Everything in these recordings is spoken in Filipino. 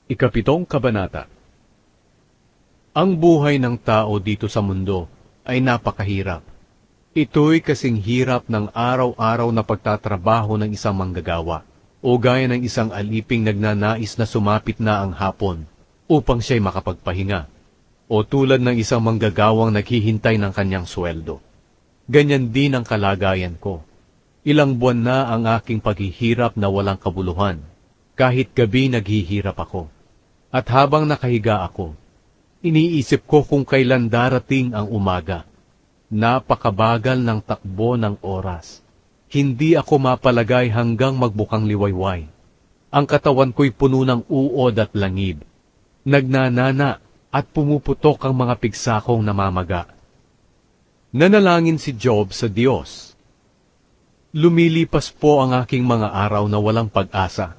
Ikapitong Kabanata. Ang buhay ng tao dito sa mundo ay napakahirap. Ito'y kasing hirap ng araw-araw na pagtatrabaho ng isang manggagawa, o gaya ng isang aliping nagnanais na sumapit na ang hapon upang siya'y makapagpahinga, o tulad ng isang manggagawang naghihintay ng kanyang sweldo. Ganyan din ang kalagayan ko. Ilang buwan na ang aking paghihirap na walang kabuluhan. Kahit gabi naghihirap ako. At habang nakahiga ako, iniisip ko kung kailan darating ang umaga. Napakabagal ng takbo ng oras. Hindi ako mapalagay hanggang magbukang liwayway. Ang katawan ko'y puno ng uod at langib. Nagnanana at pumuputok ang mga pigsakong namamaga. Nanalangin si Job sa Diyos. Lumilipas po ang aking mga araw na walang pag-asa.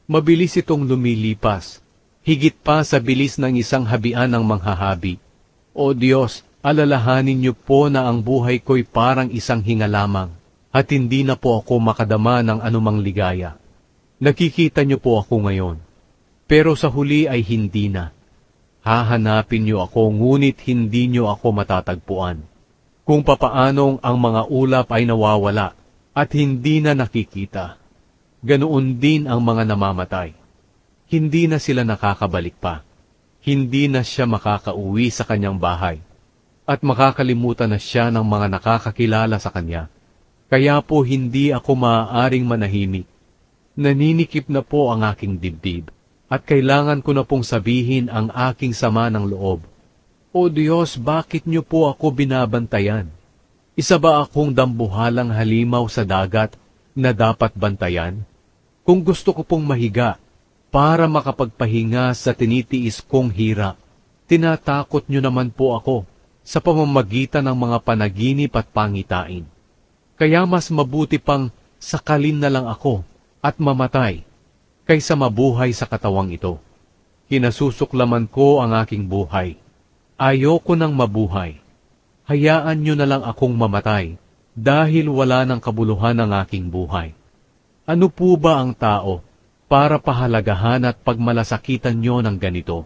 Mabilis itong lumilipas. Higit pa sa bilis ng isang habian ng manghahabi. O Diyos, alalahanin niyo po na ang buhay ko'y parang isang hinga lamang, at hindi na po ako makadama ng anumang ligaya. Nakikita niyo po ako ngayon, pero sa huli ay hindi na. Hahanapin niyo ako, ngunit hindi niyo ako matatagpuan. Kung papaanong ang mga ulap ay nawawala, at hindi na nakikita, ganoon din ang mga namamatay. Hindi na sila nakakabalik pa. Hindi na siya makakauwi sa kanyang bahay. At makakalimutan na siya ng mga nakakakilala sa kanya. Kaya po hindi ako maaaring manahimik. Naninikip na po ang aking dibdib. At kailangan ko na pong sabihin ang aking sama ng loob. O Diyos, bakit niyo po ako binabantayan? Isa ba akong dambuhalang halimaw sa dagat na dapat bantayan? Kung gusto ko pong mahiga, para makapagpahinga sa tinitiis kong hirap, tinatakot niyo naman po ako sa pamamagitan ng mga panaginip at pangitain. Kaya mas mabuti pang sakalin na lang ako at mamatay, kaysa mabuhay sa katawang ito. Kinasusuklaman ko ang aking buhay. Ayoko nang mabuhay. Hayaan niyo na lang akong mamatay, dahil wala ng kabuluhan ang aking buhay. Ano po ba ang tao para pahalagahan at pagmalasakitan niyo ng ganito?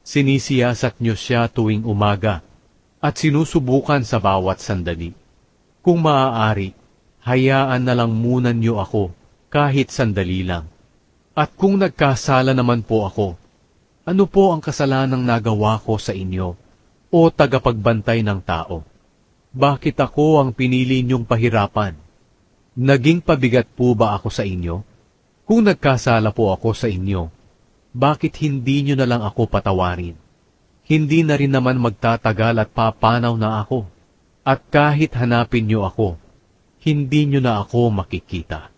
Sinisiyasat niyo siya tuwing umaga at sinusubukan sa bawat sandali. Kung maaari, hayaan na lang muna niyo ako kahit sandali lang. At kung nagkasala naman po ako, ano po ang kasalanang nagawa ko sa inyo o tagapagbantay ng tao? Bakit ako ang pinili niyong pahirapan? Naging pabigat po ba ako sa inyo? Kung nagkasala po ako sa inyo, bakit hindi niyo na lang ako patawarin? Hindi na rin naman magtatagal at papanaw na ako. At kahit hanapin niyo ako, hindi niyo na ako makikita.